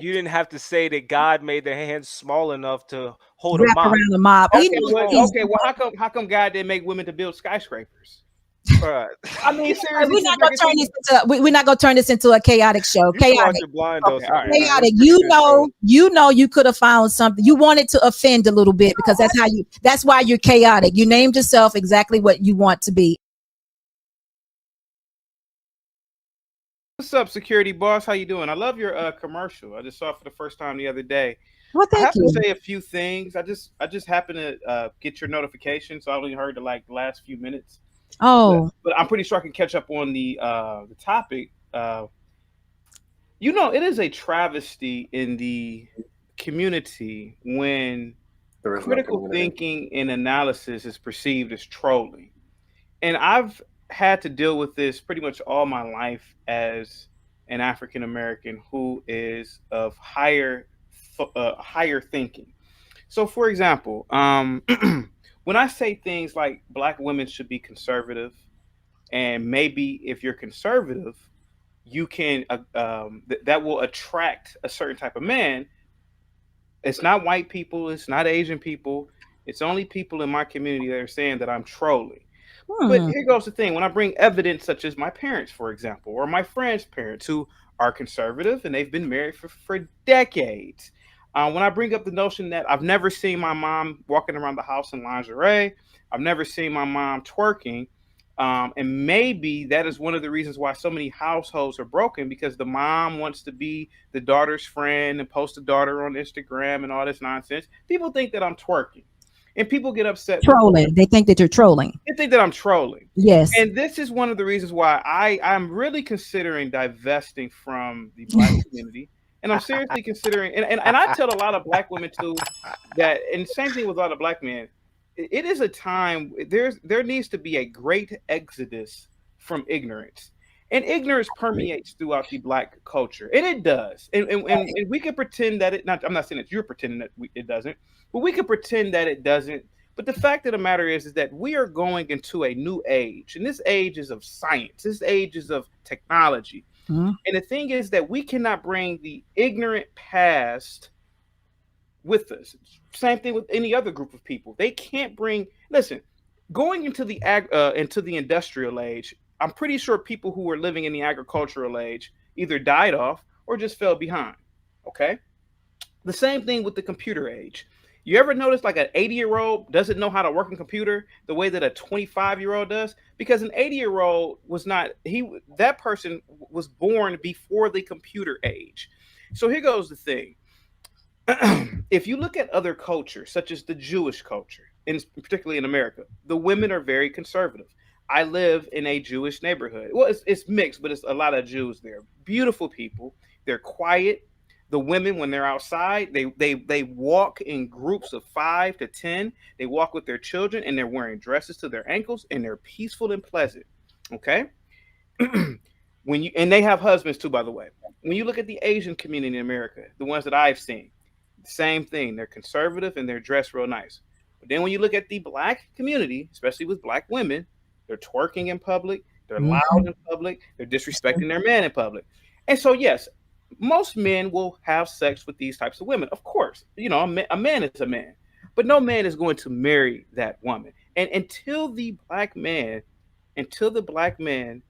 you didn't have to say that God made the hands small enough to hold a Wrap mop. around the mob. He Okay, knows well, what he's okay, well, doing. how come God didn't make women to build skyscrapers? Bruh. I mean, Anyway, seriously, we're sit not back gonna and turn think. this into we're not gonna turn this into a chaotic show. You pull out Chaotic. your blind Okay, dose all of right, man. all right. It's Chaotic. a pretty good show. You could have found something. You wanted to offend a little bit because that's why you're chaotic. You named yourself exactly what you want to be. What's up, security boss? How you doing? I love your commercial. I just saw it for the first time the other day. Well, I thank have to you. say a few things. I just happened to get your notification, so I only heard the last few minutes. But, Oh, but I'm pretty sure I can catch up on the topic. It is a travesty in the community when There is no critical community. thinking and analysis is perceived as trolling. And I've had to deal with this pretty much all my life as an African American who is of higher thinking. So, for example, when I say things like black women should be conservative, and maybe if you're conservative, you can that will attract a certain type of man. It's not white people, it's not Asian people, it's only people in my community that are saying that I'm trolling. But hmm. here goes the thing: when I bring evidence, such as my parents, for example, or my friends' parents who are conservative and they've been married for decades, when I bring up the notion that I've never seen my mom walking around the house in lingerie, I've never seen my mom twerking, and maybe that is one of the reasons why so many households are broken because the mom wants to be the daughter's friend and post the daughter on Instagram and all this nonsense. People think that I'm twerking, and people get upset because Trolling. They think that you're trolling. they think that I'm trolling. Yes. And this is one of the reasons why I'm really considering divesting from the black community. And I'm seriously considering, and I tell a lot of black women too that, and same thing with a lot of black men, it is a time, there needs to be a great exodus from ignorance. And ignorance permeates throughout the black culture. And it does. And we can pretend that I'm not saying that you're pretending that it doesn't, but we can pretend that it doesn't. But the fact of the matter is that we are going into a new age, and this age is of science. This age is of technology. Mhm. And the thing is that we cannot bring the ignorant past with us. Same thing with any other group of people. They can't bring. Listen, going into the industrial age, I'm pretty sure people who were living in the agricultural age either died off or just fell behind. Okay. The same thing with the computer age. You ever notice like an 80-year-old doesn't know how to work a computer the way that a 25-year-old does? Because an 80-year-old was not that person was born before the computer age. So here goes the thing. If you look at other cultures, such as the Jewish culture, particularly in America, the women are very conservative. I live in a Jewish neighborhood. Well, it's mixed, but it's a lot of Jews there. Beautiful people. They're quiet. The women, when they're outside, they walk in groups of 5 to 10. They walk with their children, and they're wearing dresses to their ankles, and they're peaceful and pleasant. Okay. And they have husbands too, by the way. When you look at the Asian community in America, the ones that I've seen, same thing. They're conservative and they're dressed real nice. But then when you look at the black community, especially with black women, they're twerking in public, they're loud Mhm. in public, they're disrespecting their man in public. And so, yes, most men will have sex with these types of women. Of course, a man is a man, but no man is going to marry that woman. And until the black man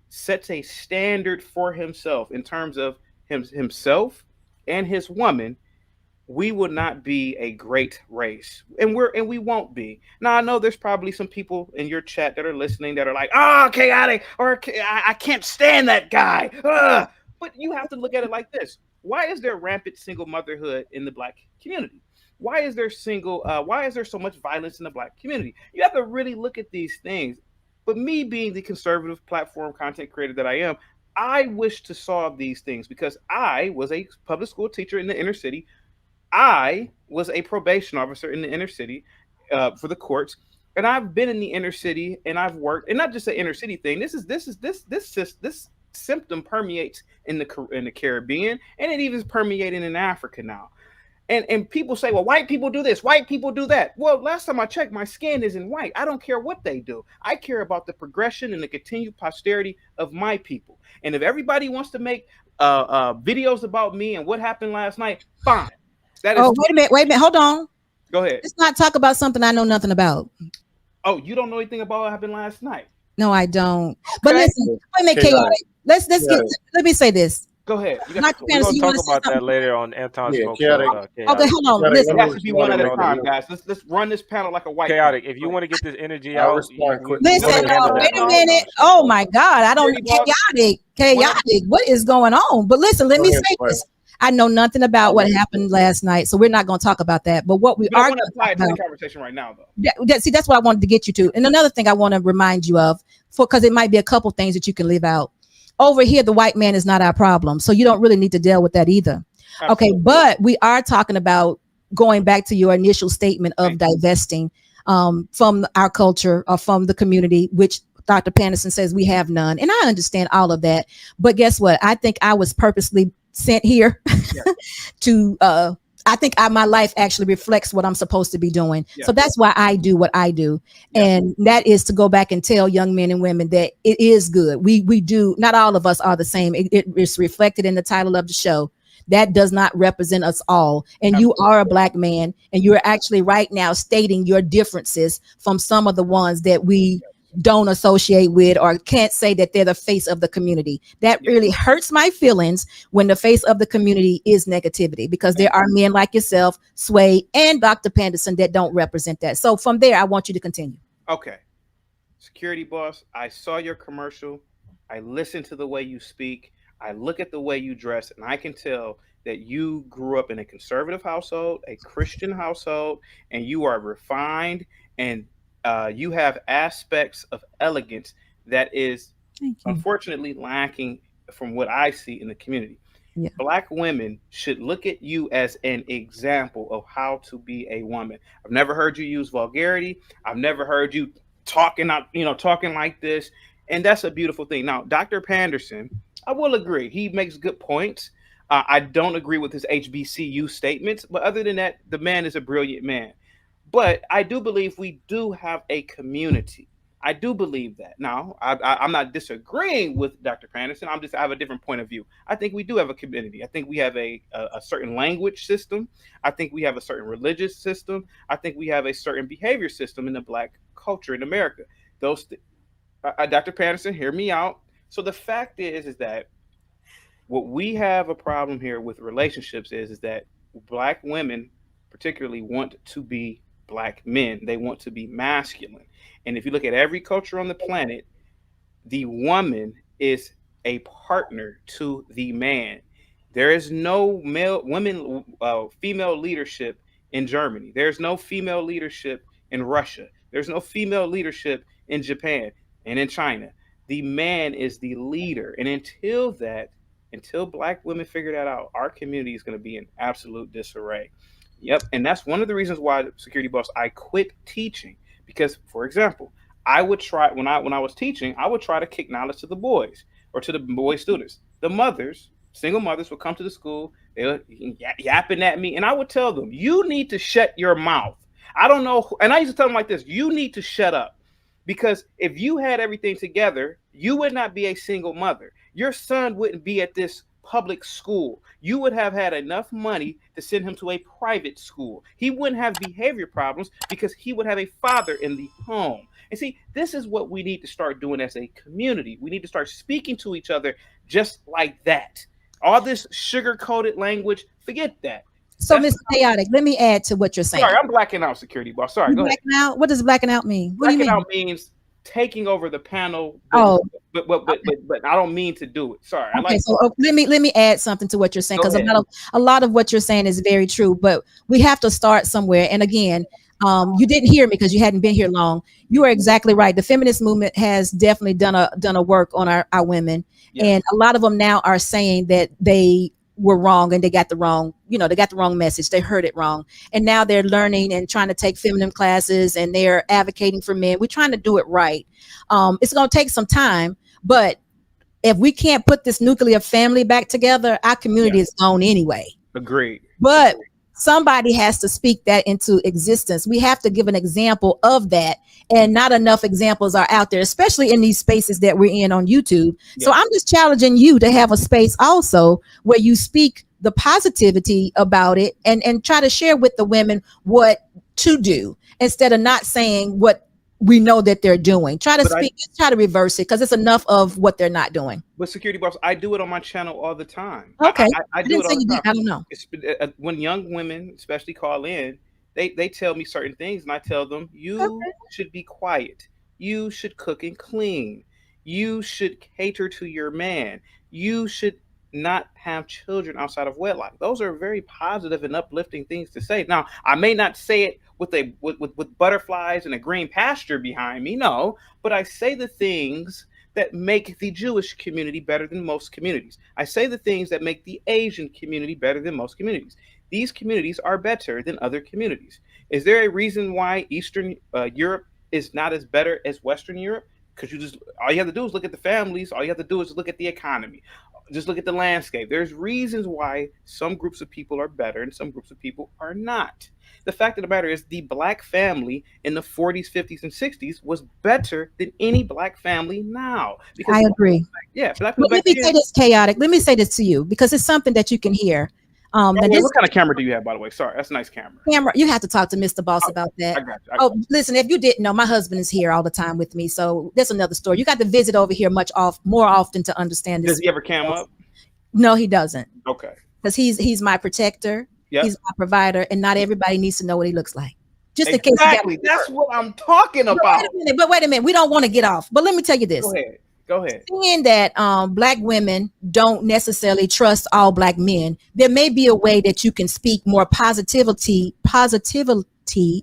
sets a standard for himself in terms of himself and his woman, we will not be a great race, and we won't be. Now I know there's probably some people in your chat that are listening that are like, oh, chaotic, or I can't stand that guy. Ugh. But you have to look at it like this: why is there rampant single motherhood in the black community? Why is there so much violence in the black community? You have to really look at these things. But me being the conservative platform content creator that I am, I wish to solve these things because I was a public school teacher in the inner city. I was a probation officer in the inner city for the courts, and I've been in the inner city and I've worked, and not just an inner city thing. This symptom permeates in the Caribbean, and it even is permeating in Africa now. And people say, well, white people do this, white people do that. Well, last time I checked, my skin isn't white. I don't care what they do. I care about the progression and the continued posterity of my people. And if everybody wants to make videos about me and what happened last night, fine. That is. Oh, wait a minute, hold on. Go ahead. Let's not talk about something I know nothing about. Oh, you don't know anything about what happened last night? No, I don't. But listen, wait a minute, chaotic. Let's get. Let me say this. Go ahead. Dr. We're Patterson, gonna you talk want to say about that something? later on Anton's Yeah, Smoke chaotic. Show. Okay, hold on. Chaotic, Listen. It has to be one at a Chaotic. time, guys. Let's run this panel like a white. Chaotic. If you want to get this energy I'll out, respond quick. Listen, go ahead and handle wait that a on minute. Anton's show. Oh my God, I don't chaotic. What is going on? But listen, let Go me ahead, say Clay. this. I know nothing about what happened last night, so we're not going to talk about that. But what we But I are want going to apply it to the about, conversation right now, though. see, that's what I wanted to get you to. And another thing I want to remind you of, because it might be a couple things that you can leave out. Over here, the white man is not our problem, so you don't really need to deal with that either. Absolutely. Okay, but we are talking about going back to your initial statement of divesting from our culture or from the community, which Dr. Patterson says we have none. And I understand all of that. But guess what? I think I was purposely sent here to I think my life actually reflects what I'm supposed to be doing. Yeah. So that's why I do what I do. Yeah. And that is to go back and tell young men and women that it is good. We do, not all of us are the same. It is reflected in the title of the show. That does not represent us all. And you are a Black man, and you're actually right now stating your differences from some of the ones that we don't associate with or can't say that they're the face of the community. That really hurts my feelings when the face of the community is negativity, because there are men like yourself, Sway, and Dr. Patterson that don't represent that. So from there, I want you to continue. Okay. Security boss, I saw your commercial. I listened to the way you speak. I look at the way you dress, and I can tell that you grew up in a conservative household, a Christian household, and you are refined, and you have aspects of elegance that is unfortunately lacking from what I see in the community. Yeah. Black women should look at you as an example of how to be a woman. I've never heard you use vulgarity. I've never heard you talking like this. And that's a beautiful thing. Now, Dr. Patterson, I will agree. He makes good points. I don't agree with his HBCU statements, but other than that, the man is a brilliant man. But I do believe we do have a community. I do believe that. Now, I'm not disagreeing with Dr. Patterson. I have a different point of view. I think we do have a community. I think we have a certain language system. I think we have a certain religious system. I think we have a certain behavior system in the Black culture in America. Dr. Patterson, hear me out. So the fact is that what we have a problem here with relationships is that Black women particularly want to be Black men. They want to be masculine. And if you look at every culture on the planet, the woman is a partner to the man. There is no female leadership in Germany. There's no female leadership in Russia. There's no female leadership in Japan and in China. The man is the leader. And until Black women figure that out, our community is going to be in absolute disarray. Yep. And that's one of the reasons why, security boss, I quit teaching. Because, for example, I would try, when I was teaching, I would try to kick knowledge to the boys or to the boy students. The mothers, single mothers, would come to the school, they were yapping at me, and I would tell them, you need to shut your mouth. I don't know. And I used to tell them like this, you need to shut up. Because if you had everything together, you would not be a single mother. Your son wouldn't be at this public school. You would have had enough money to send him to a private school. He wouldn't have behavior problems because he would have a father in the home. And see, this is what we need to start doing as a community. We need to start speaking to each other just like that. All this sugar-coated language, forget that. So, Mr. Chaotic, let me add to what you're saying. Sorry, I'm blacking out, security boss. Sorry, go ahead. Out? What does blacking out mean? What do you mean? Blacking out means taking over the panel. But I don't mean to do it. Sorry. Okay, let me add something to what you're saying, because a lot of what you're saying is very true. But we have to start somewhere. And again, you didn't hear me because you hadn't been here long. You are exactly right. The feminist movement has definitely done a work on our women, and a lot of them now are saying that they were wrong and they got the wrong message. They heard it wrong. And now they're learning and trying to take feminine classes, and they're advocating for men. We're trying to do it right. It's going to take some time, but if we can't put this nuclear family back together, our community is gone anyway. Agreed. But Somebody has to speak that into existence. We have to give an example of that, and not enough examples are out there, especially in these spaces that we're in on YouTube. Yeah. So I'm just challenging you to have a space also where you speak the positivity about it, and try to share with the women what to do instead of not saying what we know that they're doing. Try to try to reverse it, because it's enough of what they're not doing. But security boss, I do it on my channel all the time. Okay. I do didn't it say all you the did. time. I don't know. When young women, especially, call in, they tell me certain things, and I tell them, you should be quiet. You should cook and clean. You should cater to your man. You should not have children outside of wedlock. Those are very positive and uplifting things to say. Now, I may not say it with butterflies and a green pasture behind me, no, but I say the things that make the Jewish community better than most communities. I say the things that make the Asian community better than most communities. These communities are better than other communities. Is there a reason why Eastern Europe is not as better as Western Europe? Because all you have to do is look at the families. All you have to do is look at the economy. Just look at the landscape. There's reasons why some groups of people are better and some groups of people are not. The fact of the matter is, the black family in the 40s, 50s, and 60s was better than any black family now. Because I agree. Yeah. But let me say this, chaotic. Let me say this to you, because it's something that you can hear. What kind of camera do you have, by the way? Sorry, that's a nice camera. You have to talk to Mr. Boss about that. I got you. Listen, if you didn't know, my husband is here all the time with me, so that's another story. You got to visit over here more often to understand this. Does he ever cam up? No, he doesn't. Okay. Because he's my protector. Yep. He's my provider, and not everybody needs to know what he looks like. Just in case. Exactly. That's what I'm talking about. But wait a minute. We don't want to get off. But let me tell you this. Go ahead. Seeing that black women don't necessarily trust all black men, there may be a way that you can speak more positivity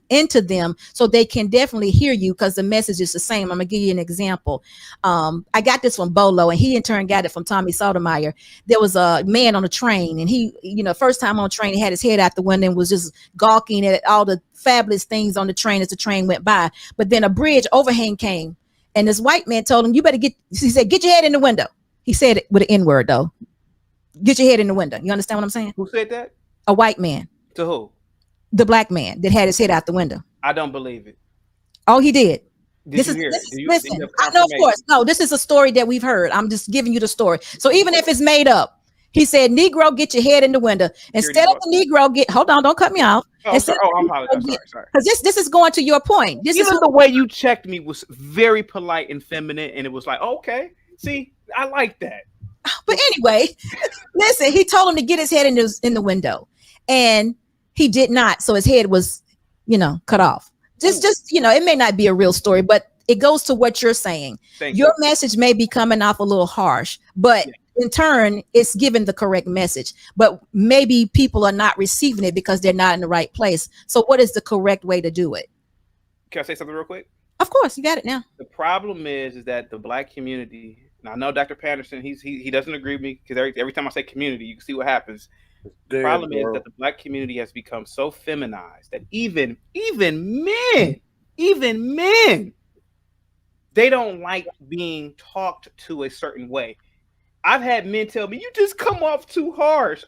into them, so they can definitely hear you, because the message is the same. I'm gonna give you an example. I got this from BOLO, and he in turn got it from Tommy Sotomayor. There was a man on a train, and he, first time on a train, he had his head out the window and was just gawking at all the fabulous things on the train as the train went by. But then a bridge overhang came, and this white man told him, he said, get your head in the window. He said it with an N-word though. Get your head in the window. You understand what I'm saying? Who said that? A white man. To who? The black man that had his head out the window. I don't believe it. Oh, he did. Listen, I know, of course. No, this is a story that we've heard. I'm just giving you the story. So even if it's made up, he said, Negro, get your head in the window. Instead of the Negro hold on, don't cut me off. I'm apologizing. Sorry. Because this is going to your point. The way you checked me was very polite and feminine, and it was like, okay, see, I like that. But anyway, listen, he told him to get his head in the window, and he did not. So his head was, cut off. Just, it may not be a real story, but it goes to what you're saying. Your message may be coming off a little harsh, but in turn, it's giving the correct message. But maybe people are not receiving it because they're not in the right place. So what is the correct way to do it? Can I say something real quick? Of course, you got it now. The problem is that the black community, and I know Dr. Patterson, he doesn't agree with me, because every time I say community, you can see what happes. The problem is that the black community has become so feminized that even men, they don't like being talked to a certain way. I've had men tell me, you just come off too harsh.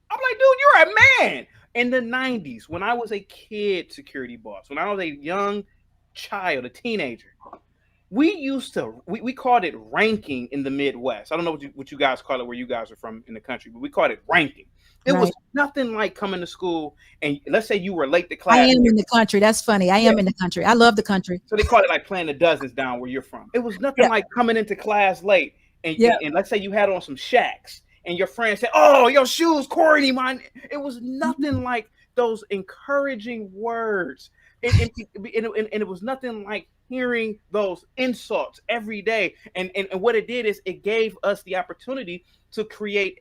I'm like, dude, you're a man. In the 90s, when I was a kid security boss, when I was a young child, a teenager, we called it ranking in the Midwest. I don't know what you guys call it where you guys are from in the country, but we called it ranking. It was nothing like coming to school and let's say you were late to class. I am in the country. That's funny. I am in the country. I love the country. So they call it like playing the dozens down where you're from. It was nothing like coming into class late and let's say you had on some Shacks and your friend said, "Oh, your shoes corny, man." It was nothing like those encouraging words. And it was nothing like hearing those insults every day. And what it did is it gave us the opportunity to create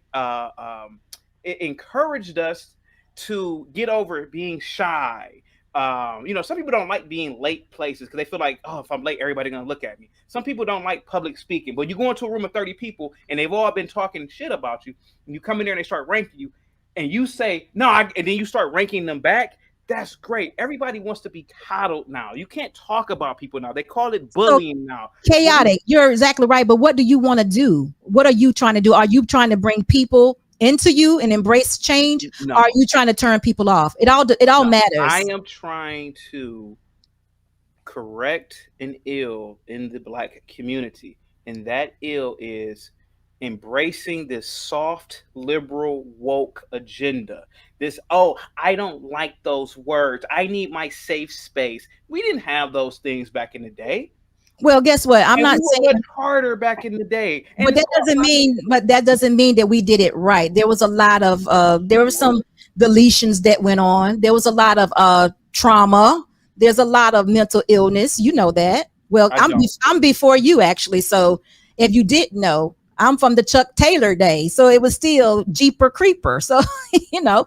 it encouraged us to get over being shy. Some people don't like being late places because they feel like, oh, if I'm late, everybody's gonna look at me. Some people don't like public speaking, but you go into a room of 30 people and they've all been talking shit about you, and you come in there and they start ranking you, and you say no, and then you start ranking them back. That's great. Everybody wants to be coddled now. You can't talk about people now. They call it bullying now. Chaotic. You're exactly right. But what do you want to do? What are you trying to do? Are you trying to bring people into you and embrace change? No. Or are you trying to turn people off? It all matters. I am trying to correct an ill in the Black community, and that ill is embracing this soft, liberal, woke agenda. This, oh, I don't like those words. I need my safe space. We didn't have those things back in the day. Well, guess what? I'm And not we were saying much harder back in the day. And but that doesn't mean that we did it right. There was a lot of there were some deletions that went on. There was a lot of trauma. There's a lot of mental illness. You know that. Well, I'm before you actually. So if you didn't know, I'm from the Chuck Taylor day. So it was still Jeeper Creeper. So, you know,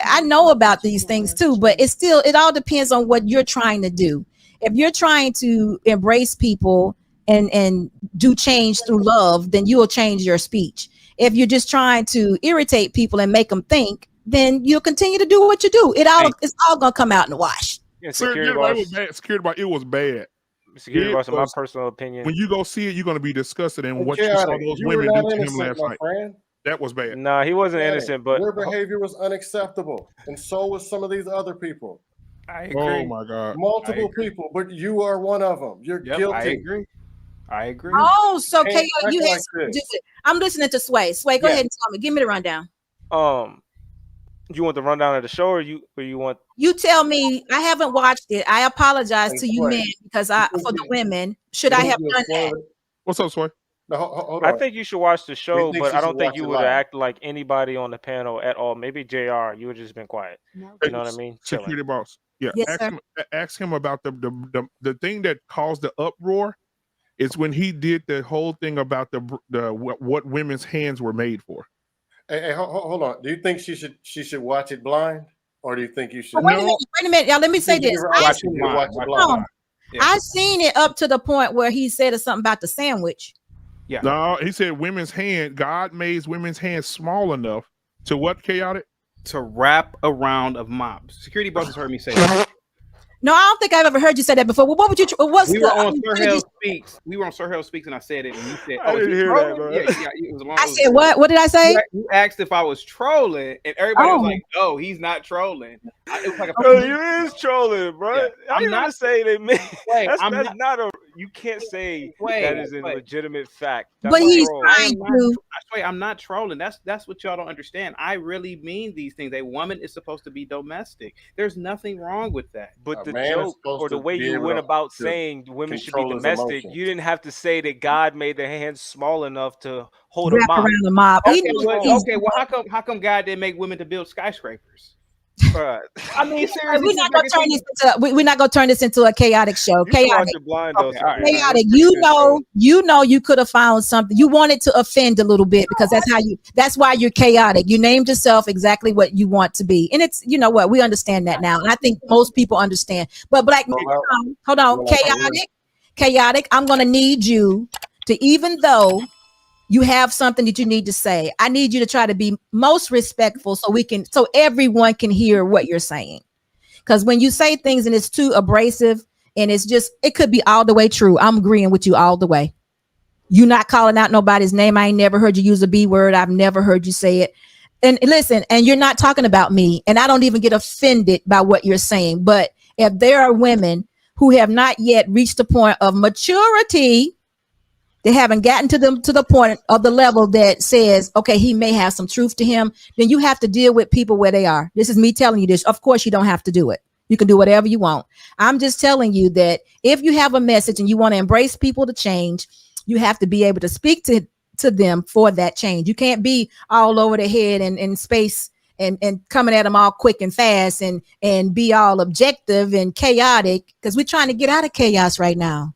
I know about these things too, but it all depends on what you're trying to do. If you're trying to embrace people and do change through love, then you will change your speech. If you're just trying to irritate people and make them think, then you'll continue to do what you do. It's all gonna come out in the wash. Yeah, Security boss, it was bad. Security boss, in my personal opinion. When you go see it, you're going to be disgusted. And what you saw those women do to him last night, that was bad. No, he wasn't innocent, but your behavior was unacceptable, and so was some of these other people. I agree. Oh my God, multiple people, but you are one of them. You're guilty. I agree. Oh, so KO, you had like something to do with it. I'm listening to Sway. Sway, go ahead and tell me. Give me the rundown. You want the rundown of the show, or you want? You tell me. I haven't watched it. I apologize to you men because for the women, should I have done that? What's up, Sway? No, hold on. I think you should watch the show, but I don't think you would have acted like anybody on the panel at all. Maybe JR, you would just been quiet. You know what I mean? Security boss. Yeah. Yes, ask him about the thing that caused the uproar. Is when he did the whole thing about what women's hands were made for. Hey, hold on. Do you think she should watch it blind, or do you think you should? Wait a minute, y'all. Let me say this. Watch it blind. I seen it up to the point where he said something about the sandwich. Yeah. No, he said women's hand. God made women's hands small enough to what, chaotic? To wrap around of mops. Security bosses heard me say that. No, I don't think I've ever heard you say that before. Well, what would you? We were on Sir Hell Speaks. We were on Sir Hell Speaks, and I said it, and you said, "Oh, I didn't hear that, bro." Yeah, it was a long. I said, "What? What did I say?" You asked if I was trolling, and everybody was like, "No, he's not trolling." It was like you is trolling, bro. Yeah, I'm not saying it. That's not a. You can't say that is a legitimate fact. That's but he's trying to. I swear, I'm not trolling. That's what y'all don't understand. I really mean these things. A woman is supposed to be domestic. There's nothing wrong with that. But the joke or the way you went about saying women should be domestic, you didn't have to say that God made their hands small enough to hold a mop. Around the mop. Okay, well, how come God didn't make women to build skyscrapers? I mean, seriously, we're not gonna turn this into a chaotic show. Chaotic. Chaotic. You know, you could have found something. You wanted to offend a little bit because that's why you're chaotic. You named yourself exactly what you want to be. And it's, you know what, we understand that now. And I think most people understand. But black men, hold on, chaotic. I'm gonna need you to, even though you have something that you need to say, I need you to try to be most respectful so everyone can hear what you're saying. Because when you say things and it's too abrasive and it could be all the way true. I'm agreeing with you all the way. You're not calling out nobody's name. I ain't never heard you use a B word. I've never heard you say it. And listen, and you're not talking about me. And I don't even get offended by what you're saying. But if there are women who have not yet reached the point of maturity, they haven't gotten to the point of the level that says, okay, he may have some truth to him, then you have to deal with people where they are. This is me telling you this. Of course, you don't have to do it. You can do whatever you want. I'm just telling you that if you have a message and you want to embrace people to change, you have to be able to speak to them for that change. You can't be all over the head and in space and coming at them all quick and fast and be all objective and chaotic, because we're trying to get out of chaos right now.